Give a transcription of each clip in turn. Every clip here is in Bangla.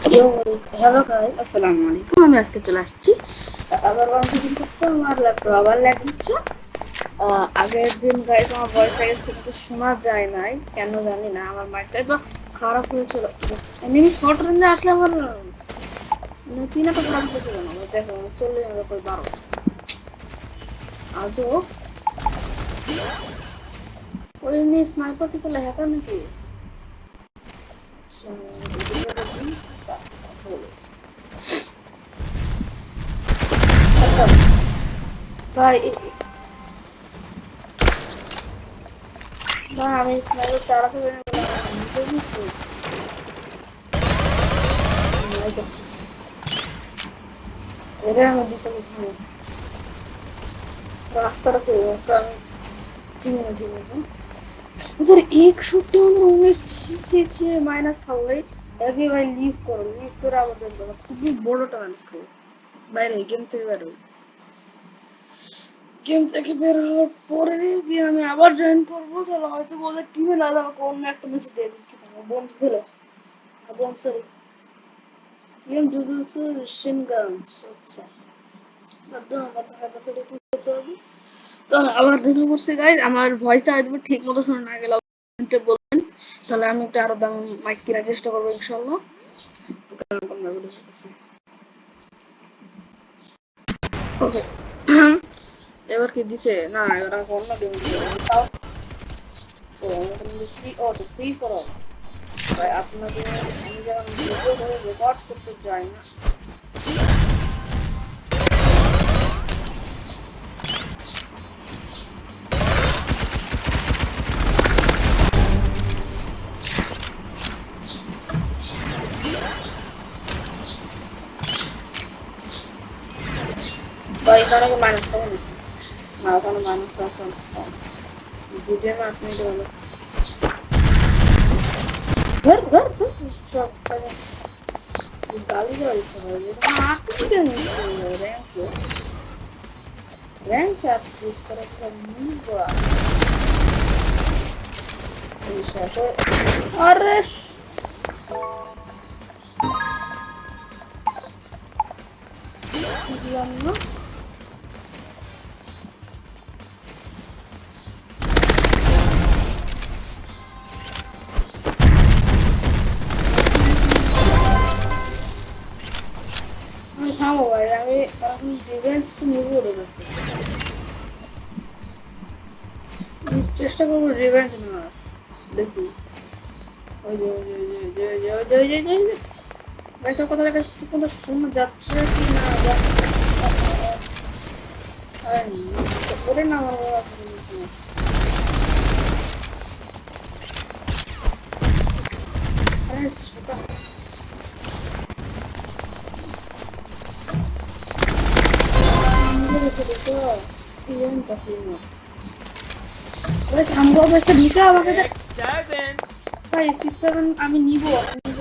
হ্যালো গাইস, আসসালামু আলাইকুম। আমি আজকে চলে আসছি আবার কন্টিনিউ করতে। আমার ল্যাপটপ আবার ল্যাগ দিচ্ছে। আগের দিন গাইস আমার ভয়েস আইএস ঠিক মতো শোনা যায় নাই, কেন জানি না। আমার মাইকটা একটু খারাপ হয়েছিল। এমনি শর্ট রেঞ্জে আসলে আমার পিনাটা খারাপ হয়েছিল না। দেখো চলে যাবে কই 12 আজও ওই এমনি স্নাইপার কি চলে হ্যাকার নাকি? ভাই না, আমি স্নাইপার চালাতে পারি না। এটা আমি দিতে পারছি রাস্তাটা করে ঠিক আছে ঠিক আছে। ওদের এক শুটে আমাদের 19 মাইনাস খাবো ভাই। আগে ভাই লিভ করো, লিভ করে আবার দেখবো খুবই বড়টা মাইনাস খাবো। বাইরে গেম থেকে বের হই, গেম থেকে বের হওয়ার পরে দিয়ে আমি আবার জয়েন করবো। তাহলে হয়তো বলে টিমে না আমাকে অন্য একটা ম্যাচ দিয়ে দিচ্ছি বন্ধু দিলে বন্ধু সরি গেম জুজুৎসু শিনগানস। আচ্ছা একদম আমার তো হাইপার করতে হবে। তো আবার রিভিউ করছি গাইজ, আমার ভয়েসটা হয়তো ঠিক মতো শোনা না গেলে বলবেন, তাহলে আমি একটা আরো দাম মাইক কেনার চেষ্টা করবো ইনশাল্লাহ। ওকে এবার কি দিছে? না এবার আমাকে অন্য গেম দিছে তাও। ও ফ্রি, ও তো ফ্রি ফর অল। ভাই আপনাদের আমি যখন ভিডিও করে রেকর্ড করতে যাই না, বা এখানে মাইনাস পাবো না, ওখানে মাইনাস পাওয়ার চান্স কম। ভিডিও না আপনি ধর ধর ধর সব গালি গাইছে ভাই। আপনি কেন র্যাঙ্ক অ্যাপ ইউজ করা মুভা এই সাথে আরে বুঝলাম না। থামো ভাই, আমি এখন রিভেঞ্জ নিবো ওদের কাছ থেকে। চেষ্টা করবো রিভেঞ্জ নেওয়ার। দেখি ওই যে ওই যে ওই যে ওই যে ওই যে ওই যে ওই যে গাইস কথাটা কাছে ঠিক মতো শোনা যাচ্ছে কি না যাচ্ছে। ওরে না আমার আরে সেটা আমগো বেশি ঢুকে আমাকে ভাই 6-7 আমি নিব, আমি নিব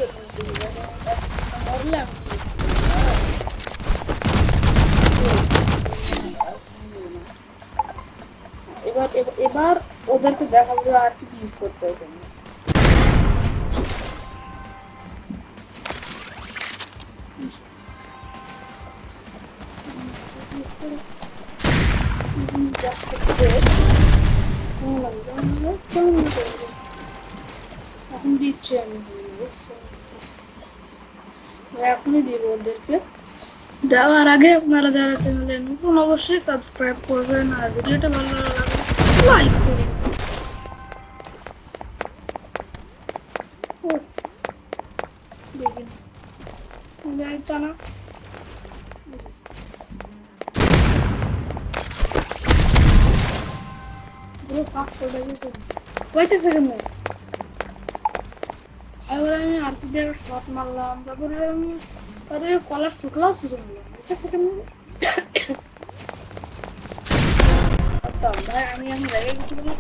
মরলে আমি এবার এবার ওদেরকে দেখাবো আর কি ইউজ করতে হবে। এখন দিচ্ছি আমি, এখনই দিব ওদেরকে। যাওয়ার আগে আপনারা যারা চ্যানেলে নতুন অবশ্যই সাবস্ক্রাইব করবেন, আর ভিডিওটা ভালো লাগলে লাইক করবেন। দেখি লাইকটা না পুরো ফাঁক করে গেছে কইতেছে কেমন। এবার আমি আর কি দিয়ে শট মারলাম, তারপরে আমি আরে কলার শুকলাও সুযোগ নিলাম বুঝতেছে কেমন। ভাই আমি রেগে গেছি বলে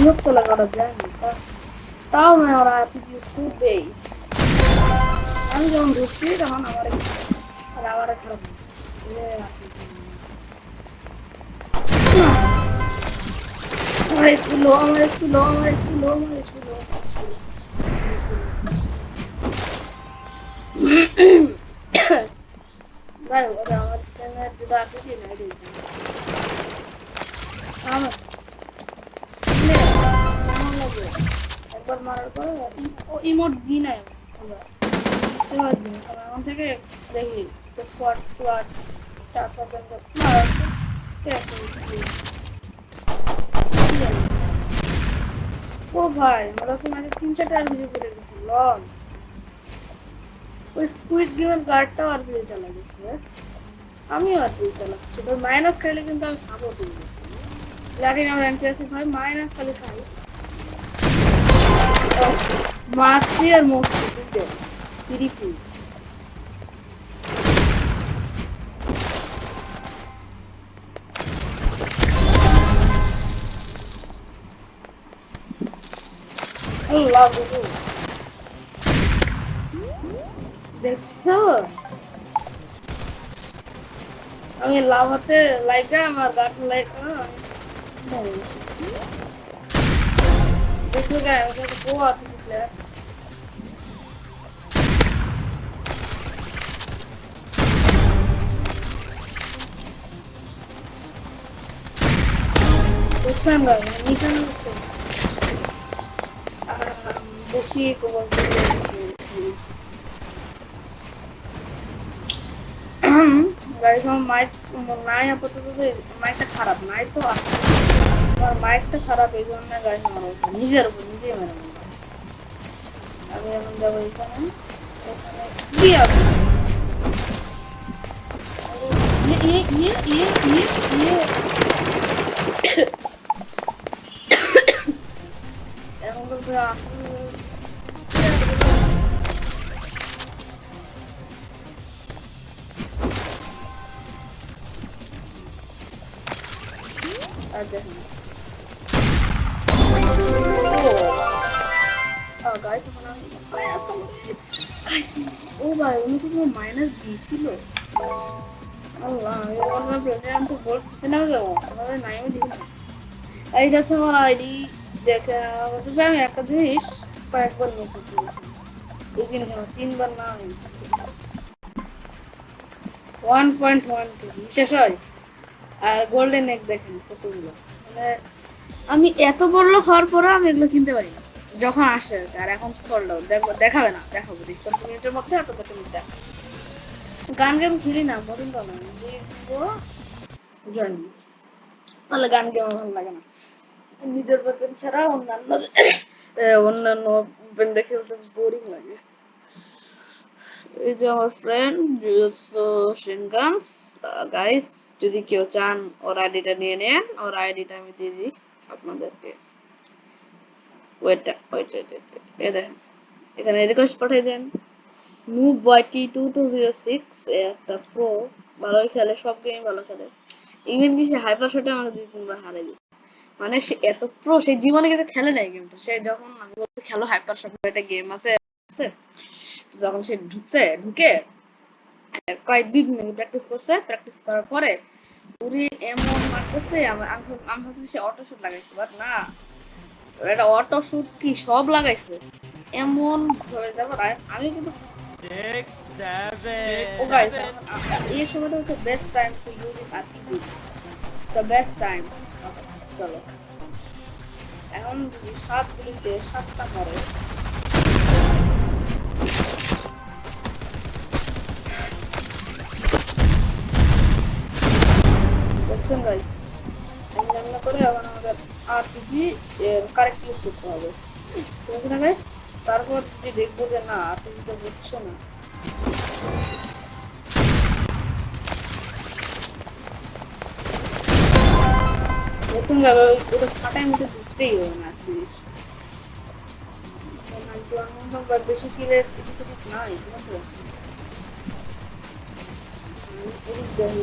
বিরক্ত লাগা ওরা যায় না, তাও মানে ওরা यूज করবেই। আমি যখন ঢুকছি তখন আমার খারাপ আমার একটু লো, আমার একটু লো, আমার একটু লো, আমার একটু লো, ভাই ওরা আমার স্ক্যানার যদি আপনি কি নাই দিন আমার কেমন লাগে একবার মারার পরে ও ইমোট দি নাই আমরা এবার দিন এখন থেকে দেখি স্কোয়াড স্কোয়াড 4-5 জন মারার ও ভাই ওরা তো মাঝে 3-4টা আরবিজি করে গেছে লং ওই স্কুইড গেমের গার্ডটাও আরবিজি চালা গেছে আমিও আরবিজি চালাচ্ছি তো মাইনাস খাইলে কিন্তু আমি সাপোর্ট দিই প্লাটিনাম র্যাঙ্কে আছি ভাই মাইনাস খালি খাই মারছি আর মরছি দুইটা তিরিপি আল্লাহ গুরু দেখছো আমি লাভাতে লাইকা আমার গাট লাইকা আমি দেখছো গায় আমি তো কোয়া আরপিজি প্লেয়ার দেখছেন গায় নিশানা করতে বেশি কোয়া গাইস আমার মাইক নাই আপাতত মাইকটা খারাপ নাই তো আছে আমার মাইকটা খারাপ এই জন্য গাইস আমার নিজের উপর নিজে মেরে আমি এখন যাবো এখানে এখানে কি আছে এখন তো আর দেখুন গাইস ও ভাই উনি তো মাইনাস দিয়েছিল আল্লাহ আমি প্রেসিডেন্ট তো বলছি না যাবো আমাদের নাই আমি দিই না এই যাচ্ছে আমার আইডি দেখে তবে আমি একটা জিনিস কয়েকবার মেসেজ এই জিনিস আমার 3বার না 1.1 শেষ হয় আর গোল্ডেন এগ দেখেন কতগুলো মানে আমি এত বড় হওয়ার পরে আমি এগুলো কিনতে পারি না যখন আসে আর এখন সোল্ড আউট দেখবো দেখাবে না দেখাবো 14 মিনিটের মধ্যে আর 15 মিনিট দেখ গান গেম খেলি না মতন তো না জয়েন তাহলে গান গেম ভালো লাগে না নিজের ওয়েপেন ছাড়া অন্যান্য ওয়েপেন দেখে বোরিং লাগে এই যে আমার ফ্রেন্ড জুজুৎসু শিনগানস গাইস যদি কেউ চান ওর আইডিটা নিয়ে নেন ওর আইডিটা আমি দিয়ে দিই আপনাদেরকে ওয়েট এ দেখেন এখানে রিকোয়েস্ট পাঠিয়ে দেন নুব বয় T2206 একটা প্রো ভালোই খেলে সব গেম ভালো খেলে ইভেন কি সে হাইপার শটে আমাকে 2-3 বার হারিয়ে দিয়েছে মানে সে এত প্রো সে জীবনে কিছু খেলে নাই গেমটা সে যখন আমি বলতে খেলো হাইপার শট একটা গেম আছে যখন সে ঢুকে কয়েকদিন প্র্যাকটিস করছে প্র্যাকটিস করার পরে পুরি এমন মারতেছে আমি ভাবছি সে অটো শুট লাগাইছে বাট না এটা অটো শুট কি সব লাগাইছে এমন হয়ে যাবে আমি কিন্তু 6, 7. ও গাইস এই সময়টা হচ্ছে best time to using RPG the best time চলো এখন 7 গুলিতে 7টা মরে দেখছেন গাইস এমন করে এখন আমাদের আরপিজি এর কারেক্ট ইউজ করতে হবে ঠিক আছে না গাইস তারপর যদি দেখবো যে না আরপিজি তো হচ্ছে না দেখুন যাবে ওটা ফাটাই মধ্যে ঢুকতেই হবে না আরপিজি বেশি কিলের এদিকে নাই ঠিক আছে এদিক দেয়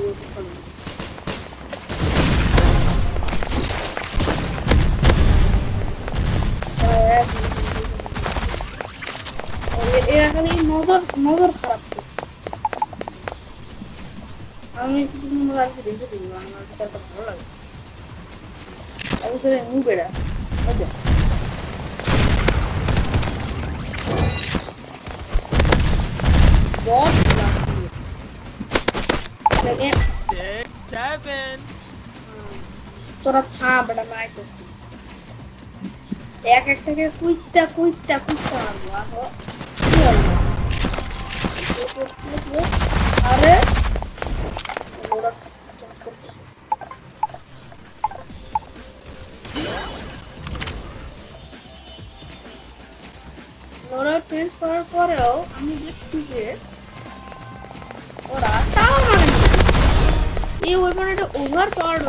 খালি নজর নজর খারাপ করে। আমি কিছু মনে আর কি দেখে দিব আমার এটা ভালো লাগে আমি তো নু বেড়া ওকে বট লাগে 6, 7. তোরা থা বেটা মাই করছি এক একটাকে কুইতা কুইতা কুইতা মারবো আহো কি হলো আরে ওরা ওরা ট্রেন্স করার পরেও আমি দেখছি যে ওরা তাও মারেনি এই ওয়েপনটা ওভার পাওয়ার্ড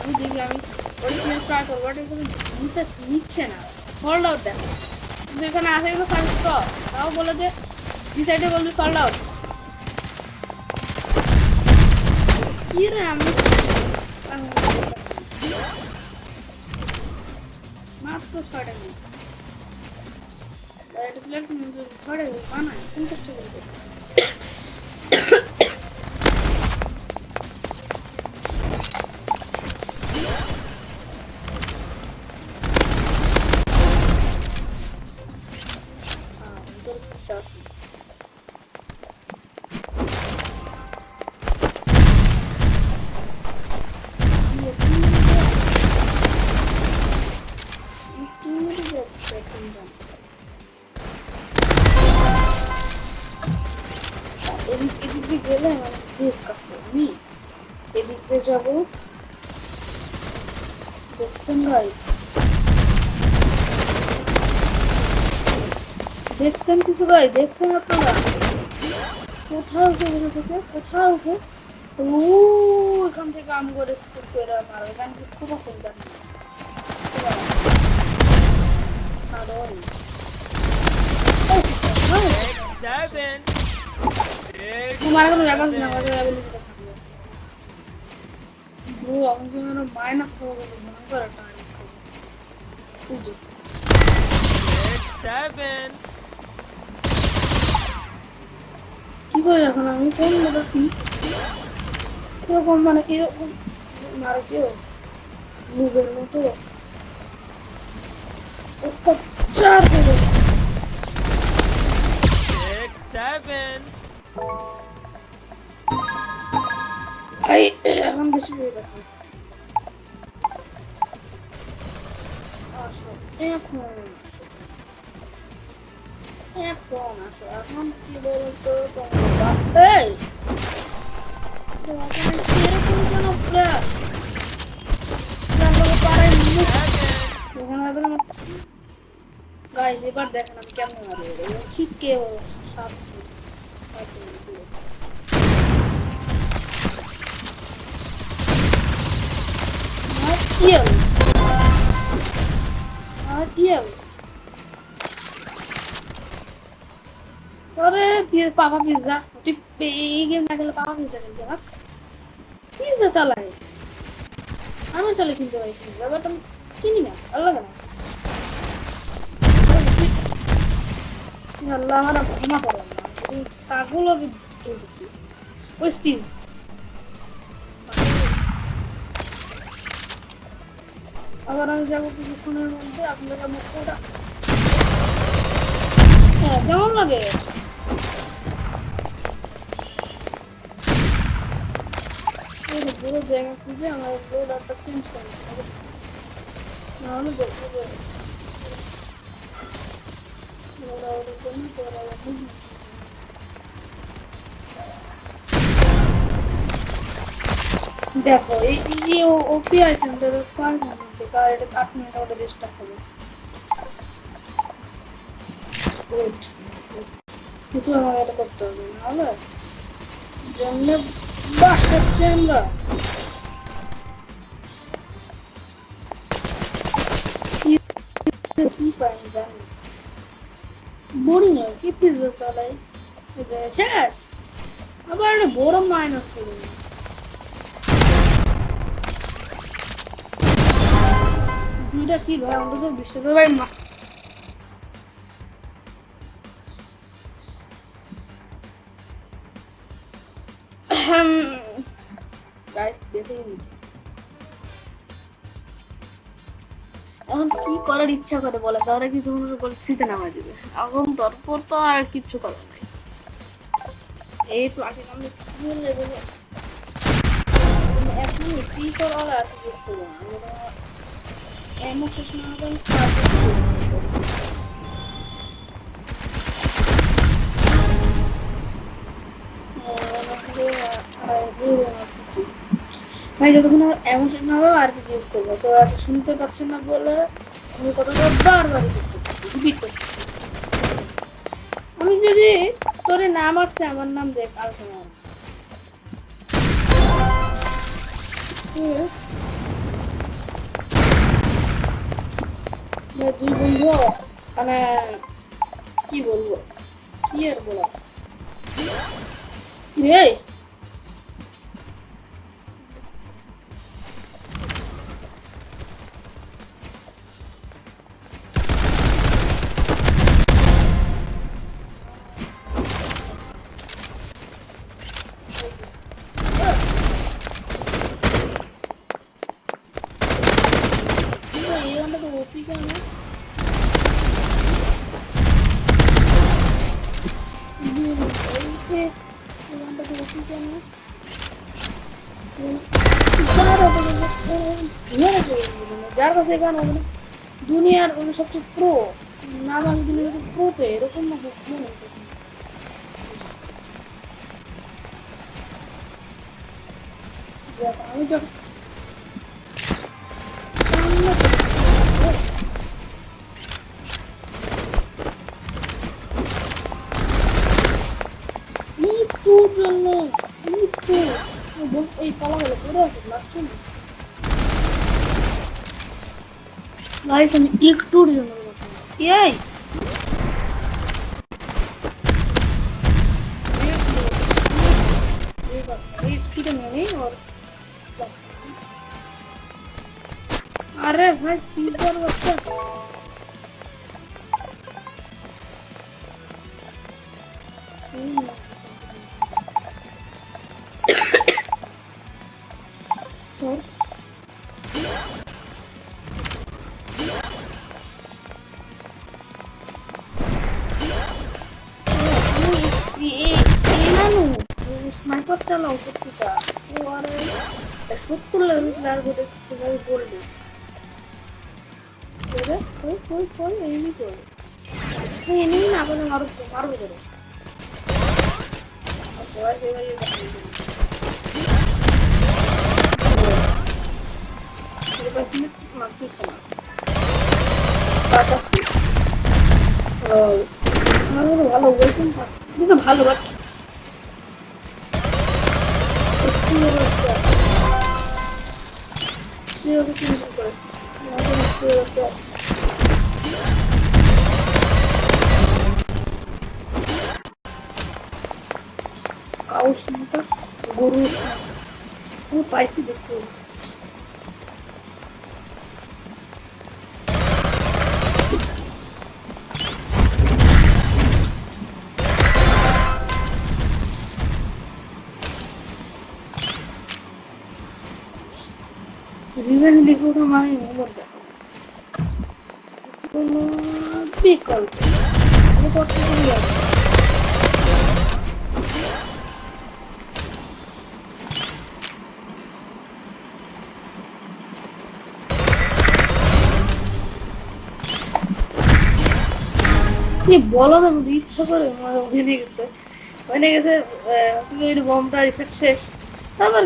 আমি দেখি আমি ওই ট্রেন্স ট্রাই করবো এটা কিন্তু নিচ্ছে না সোল্ড আউট দেখো কিন্তু এখানে আসে কিন্তু ফার্স্ট তাও বলে যে দি সাইডে বলবে সোল্ড আউট কি রে আমি মাত্র 6টা মিনিট এটা প্লেট ছড়ে বানায় কোন কষ্ট করবে এদিকে গেলে মানে রিস্ক আছে আমি এদিকে যাব দেখছেন গাইস দেখছেন কিছু গাই দেখছেন আপনারা কোথাও উঠে বসে থেকে কোথাও উঠে এখান থেকে আম করে স্কুপ করে মারবে এখানে কি স্কুপ আছে এখানে তোমার কোনো ব্যাপার না আমাদের অ্যাবিলিটিটা থাকবে ব্রো আমি যেন মাইনাস করব ভয়ঙ্কর একটা মাইনাস করব বুঝো 7. কি করে এখন আমি কোন লেভেল কি এরকম মানে এরকম মারো কেউ মুভের মতো অত্যাচার করে 6, 7. ভাই এখন বেশি হয়ে গেছে আসো এখন আসো এখন কি বলতো তোমরা এই তোমাকে এরকম কেন প্লেয়ার পারে গাইজ এবার দেখেন আমি কেমন মারি ঠিক কে পাপা পিজ্জা এই গেম না খেলে পাপা পিজ্জা কিনতে না পিজ্জা চালাই আমি চলে কিনতে পারি পিজ্জা বাট আমি কিনি না ভালো লাগে না আল্লাহ আমার ক্ষমা করলাম না কাগুলো খেলতেছি ওই স্টিভ আবার আমি যাবো কিছুক্ষণের মধ্যে আপনাদের মুখটা হ্যাঁ কেমন লাগে পুরো জায়গা খুঁজে আমার রোডারটা চেঞ্জ করতে হবে নাহলে দেখতে পাবে দেখো এই ওপি আইটেমটা 5 মিনিট কার এটা 8 মিনিট আমাদের রিস্টার্ট হবে গুড কিছু আমাকে এটা করতে হবে নাহলে জন্য বাস করছি আমরা কি পাই জানি বোরিং হয় কি পিজ্জা চালাই শেষ আবার একটা বড় মাইনাস করে দুইটা কি ভাই অন্তত 20 টাকা ভাই গাইস দেখে নিচ্ছি এখন কি করার ইচ্ছা করে বলে তাহলে কিছু বলে শীতে নামাই দিবে এখন তারপর তো আর কিচ্ছু করার নাই এই প্লাটিনাম কি লেভেলে এখন কি করা হলে আর কিছু করবো না আমরা এমন শেষ না হবে ভাই যতক্ষণ আর এমন শেষ না হবে আর কি ইউজ করবো তো এত শুনতে পাচ্ছেন না বলে আমি কথাটা বারবারই রিপিট করছি আমি যদি তোরে নাম আসছে আমার নাম দেখ আর কোনো দুই বন্ধু মানে কি বলবো কি আর বলা এই যার কাছে গান হবে দুনিয়ার সবচেয়ে প্রো নাম আমি দুনিয়ার প্রোতে এরকম না আমি যখন মৃত্যুর জন্য মৃত্যু এই পালা হলো পড়ে আছে লাস্ট গাইস আমি একটুর জন্য এই स्पीड में नहीं और अरे भाई टीचर बच्चा स्नाइपर चालाओ कुत्ता वो आ रहा है 70 लेवल प्लेयर को देख के भाई बोल दे तेरे कोई एनिमी कोई नहीं एनिमी ना बोले मारो करो अब कोई देगा ये ये बस में मारती चला बात है और ভালো ওয়েলকাম ये तो ভালো বাট গরু পাইছি দেখতে रिवेंज लिखोটা মানে মোমর দেখো কোনো বিকল্প আমি করতে পারি কি বলো না ইচ্ছা করে মানে ওখানে গেছে ওই বমটা ইফেক্ট শেষ তারপর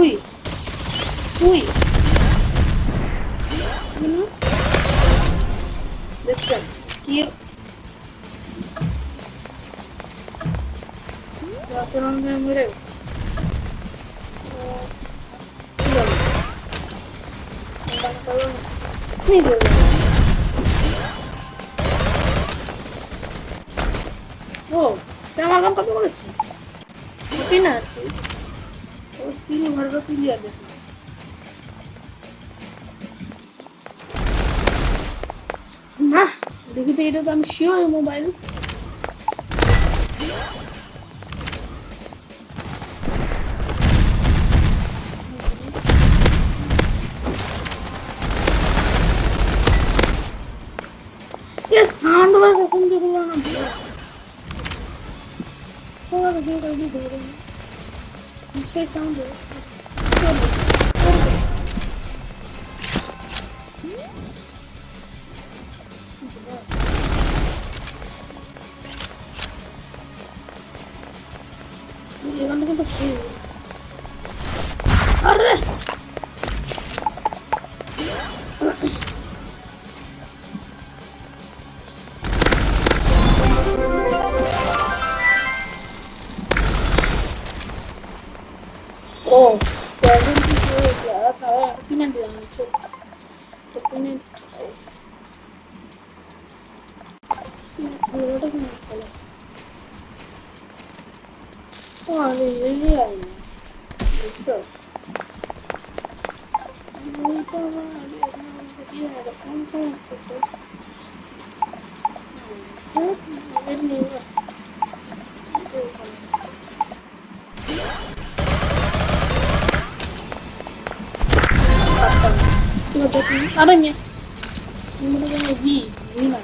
Uy. দেখছেন কি রাসেলন্ডে মেরে গেছে ও আমার কাম কত করেছি না और सीनो भर का क्लियर देखो ना देखी तो এটা তো আমি শিওর মোবাইল साउंड वाला कसम से बोला ना थोड़ा सा देर अभी दे रही हूँ इसका साउंड है ये बंद कर तो अरे Oh, 74 ya, saya opinion dia macam opinion. Ini ada kan salah. Oh, ini ya. Bisa. Ini cara dia ada konten tu. Ini ni. Adanya ini namanya V Vina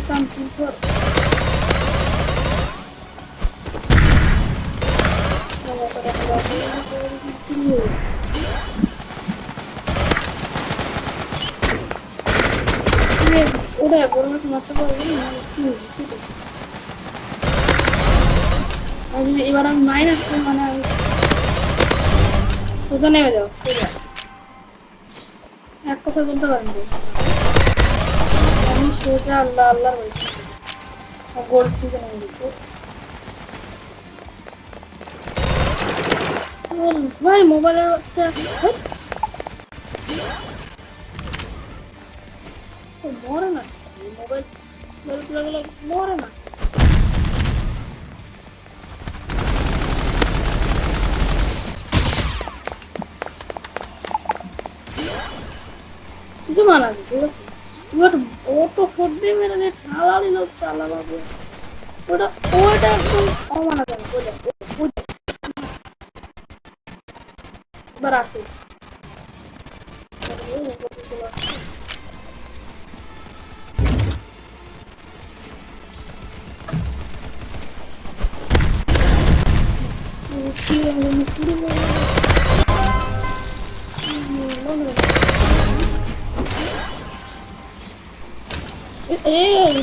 komputer kalau pada ini udah baru mata baru ini situ এবার আমি মাইনাস করে মানে সোজা নেমে যাও সোজা এক কথা বলতে পারেন আমি সোজা আল্লাহ আল্লাহ বলছি গোল ছিল ভাই মোবাইলের বাচ্চা মরে না মোবাইল মরে না কিছু মানা নেই ঠিক আছে এবার অটো ফোর দিয়ে মেরে যে ঠালালি লোক চালাবে ওটা একদম অমানা যাবে এবার আসে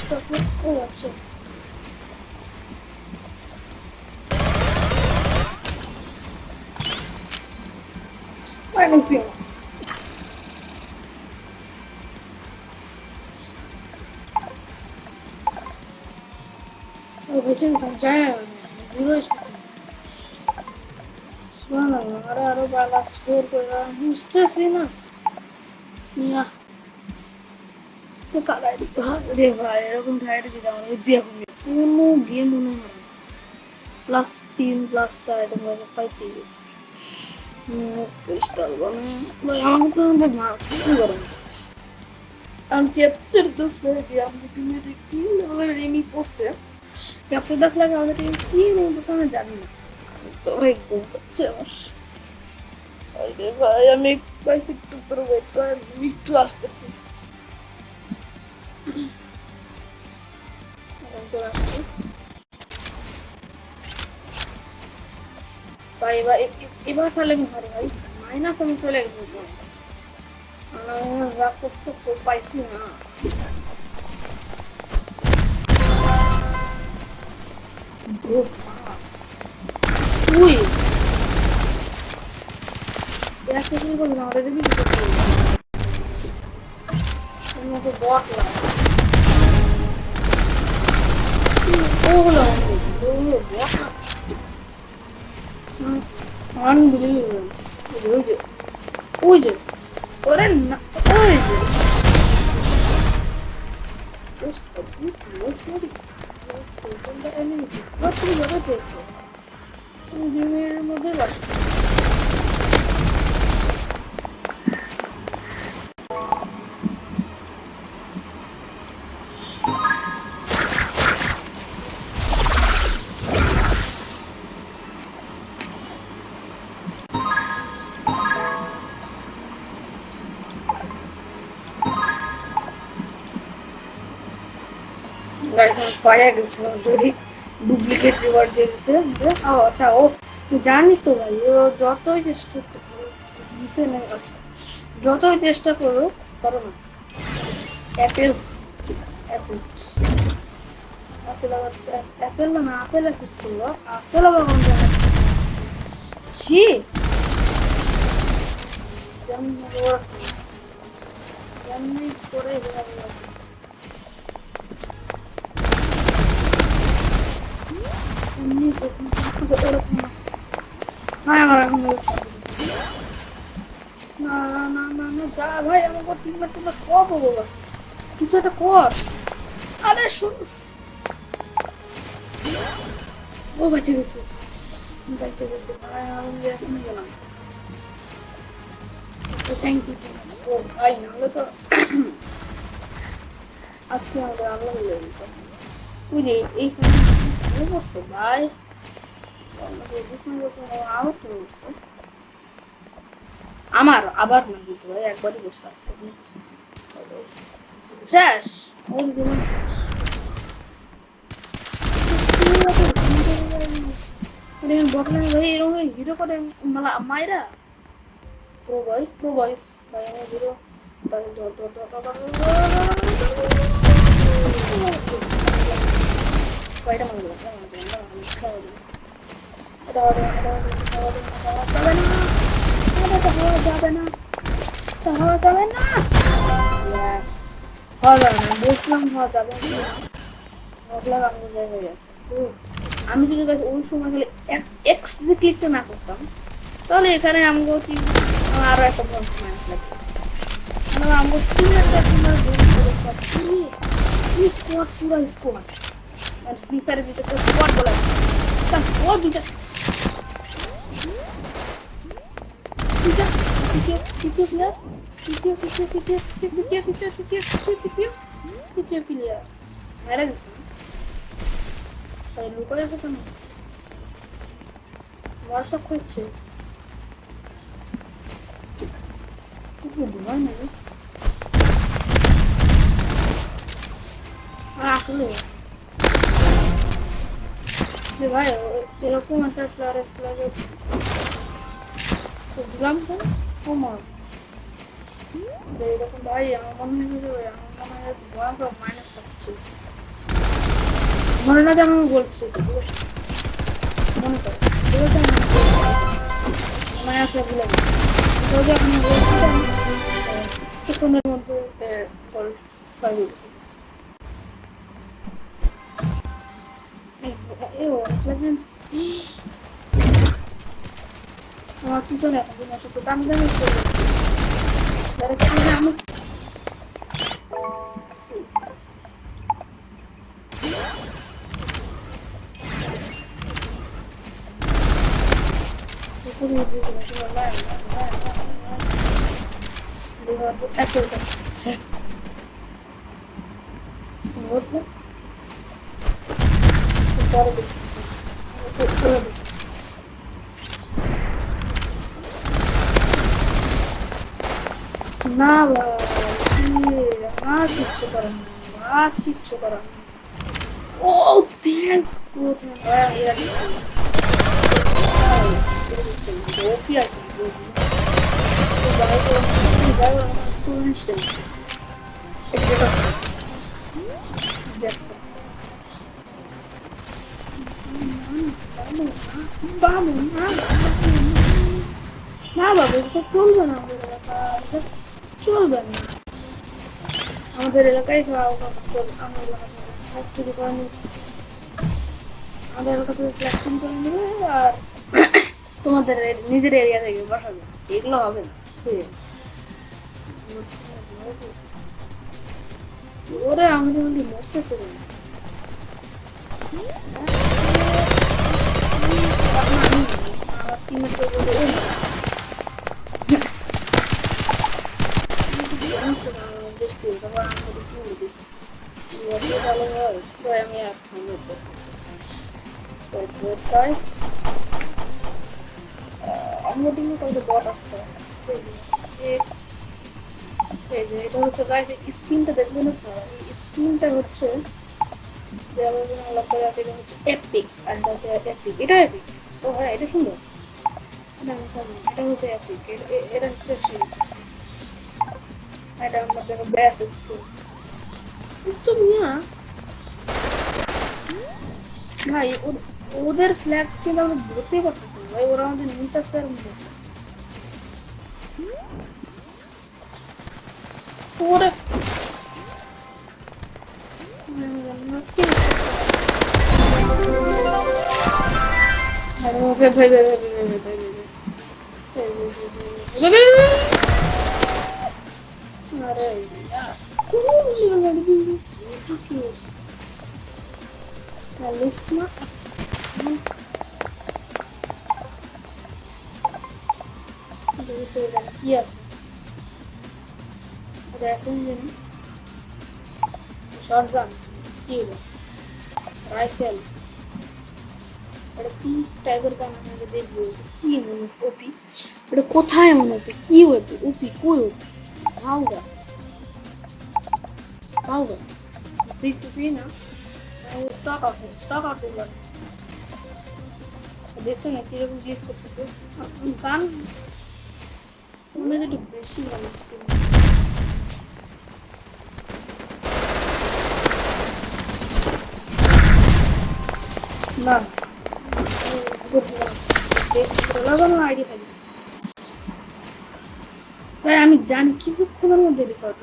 isso aqui é ótimo. Vai nesse tempo. Eu vou ser já de hoje. Mano, agora balas for coisa justa assim, não. Minha রে ভাই এরকম ঠাইরে যদি আমার দিয়ে কোনো গেম মনে হয় +3 +4 এরকম পাইতে গেছে ক্রিস্টাল মানে ভাই আমাকে তো মাথা গরম গেছে কারণ ক্যাপ্চার তো ফ্রেডি আমি টিমে দেখি ওদের রেমি পড়ছে ক্যাপ্চার দেখলে আমাদের টিম কি রেমি পড়ছে আমি জানি না তো ভাই ঘুম পাচ্ছে আমার ভাই আমি একটু তোর ওয়েট করে একটু আসতেছি ভাই এবার তাহলে আমি হারি ভাই মাইনাস আমি চলে গেছি রাগ করতে পাইছি না উই একটা কি বললাম আমাদের দিবি মতো বট লাগে ওগুলো unbelievable ওই যে ওরে না ওই যে মধ্যে বাস গাইস আমার পায়ে গেছে অলরেডি ডুপ্লিকেট রিওয়ার্ড দিয়ে দিছে ও আচ্ছা ও জানি তো ভাই ও যতই চেষ্টা করুক দিছে না আচ্ছা যতই চেষ্টা করুক পারো না অ্যাপেলস অ্যাপেলস আপেল আবার অ্যাপেল না আপেল অ্যাসিস্ট করলো আপেল আবার কোন জায়গায় ছি যেমন যেমনি করে এমনি ওরকম না আমার এখন না না না না না যা ভাই আমাকে টিমমেট তো সব হবো বাস কিছু একটা কর আরে ও বেঁচে গেছে ভাই আমি এখন গেলাম থ্যাংক ইউ ও ভাই নাহলে তো আজকে আমাদের আল্লাহ বলে দিত বুঝলি এই ভালো করছে ভাই আউট করছে আমার আবার না কিন্তু ভাই একবারই করছে আজকে শেষ ওর জীবন বটলে ভাই এরকম হিরো করে মাইরা প্রো বয়স ভাই আমার হিরো কয়টা মারবো আমি যদি কাছে ওই সময় খালি এক্স যে ক্লিকটা না করতাম তাহলে এখানে আমগো কি আরো একটা বড় মাইনাস লাগবে মানে আমগো তিনটা তোমার দুই স্কোয়াড পুরো স্কোয়াড আর ফ্রি ফায়ারে দিতে তো স্কোয়াড বলা তা ও দুইটা তৃতীয় প্লেয়ার তৃতীয় প্লেয়ার মেরে দিচ্ছে ভাই লুকায় আছে কেন ওয়ার্কশপ করছে আসলে ভাই এরকম একটা প্লেয়ারের প্লেয়ারে দিলাম তো কমার এরকম ভাই আমার মনে হয় আমার মনে হয় ভয়ঙ্কর মাইনাস পাচ্ছি মনে না যে আমি বলছি ঠিক আছে মনে কর ঠিক আছে মাইনাস ভুলে গেছি আপনি বলছিলেন সেকেন্ডের মধ্যে কল ফাইল আমার পিছনে এখন দিন আসে তো দামি দামি আমি না ভাই আর কিচ্ছু করার না ও থ্যাঙ্কস ভাই এরা ওপি আর না বাবু সব চলবে না চলবে না আমাদের এলাকায় আমাদের এলাকা থেকে প্ল্যাটফর্ম করে নেবে আর তোমাদের নিজের এরিয়া থেকে বসাবে এগুলো হবে না ওরে আমাদের মধ্যে মরতেছে আমার টিমের আমি আমার টিমে কয়েকটা বট আসছে এটা হচ্ছে গাইস স্ক্রিনটা দেখবেন স্ক্রিনটা হচ্ছে দেওয়ালের জন্য আলাপ করে আছে, এটা হচ্ছে এপিক, আর এটা হচ্ছে এপিক, এটা এপিক। ও হ্যাঁ, এটা সুন্দর, এটা আমি খাবো, এটা হচ্ছে এপিক, এটা হচ্ছে সেই, এটা আমাদের বেস্ট স্কুল। তুমি না ভাই, ওদের ফ্ল্যাগ কিন্তু আমরা ধরতেই পারতেছি না ভাই, ওরা আমাদের নিতেছে আর বলতেছে ওরে আরে কি আছে শর্টগান, কি রাইফেল, এটা কি টাইপের গান আমাকে দেখবো, কি এমন ওপি, এটা কোথায় এমন ওপি, কি ওপি, ওপি কই ওপি, ভাওগা ভাওগা দেখতেছি না, স্টক আউট, স্টক আউট হয়ে যাবে। দেখছেন না কিরকম গেস করতেছে গান, মনে হয় একটু বেশি গান আসছে না, আইডি থাকবে ভাই, আমি জানি কিছুক্ষণের মধ্যে রেকর্ড,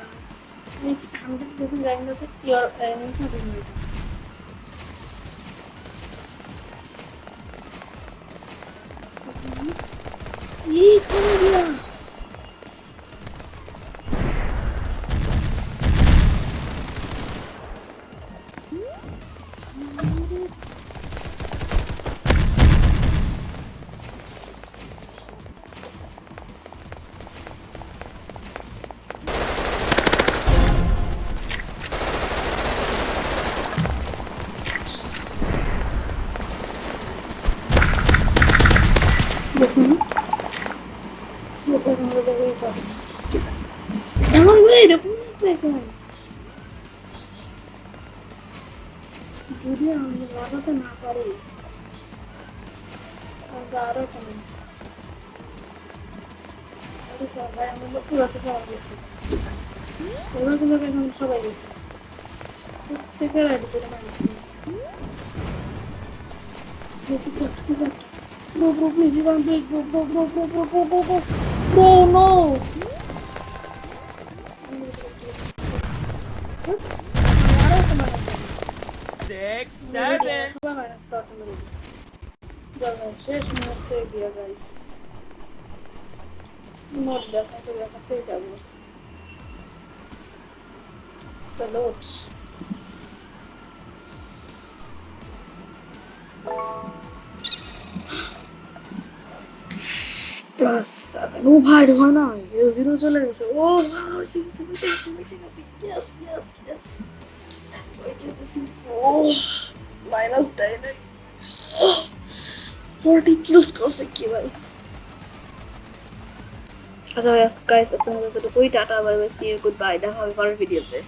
আমি 100% জানি না যে ইওর এইখানে দিলাম দেখুন এমন এরকম দেখুন, যদি আমি লাগাতে না পারি আরো কমেছে, ভাই আমাদের পুরাতে পাওয়া গেছে, ওরা কিন্তু এখন সবাই গেছে প্রত্যেকের আইডি যেটা মানছে কিছু কিছু Bro, bro, please, Ivan, please, bro, bro, bro, bro, bro, bro, bro, bro, bro, no! Six, seven. শেষ মুহূর্তে গিয়া গাইস, মোট দেখাতে দেখাতে যাবো, স্যালুট। প্লাস 7, ও ভাই হয় না, জিরো চলে গেছে, ও ভাই চিনতে পেরেছি, ইয়েস ইয়েস ইয়েস, ওই চিনতেছি, ও মাইনাস দেয় নাই, 40 কিলস করছে কি ভাই। আচ্ছা গাইস, আজকের মতো এতটুকুই, tata bye bye, see you, goodbye, দেখা হবে পরের ভিডিওতে।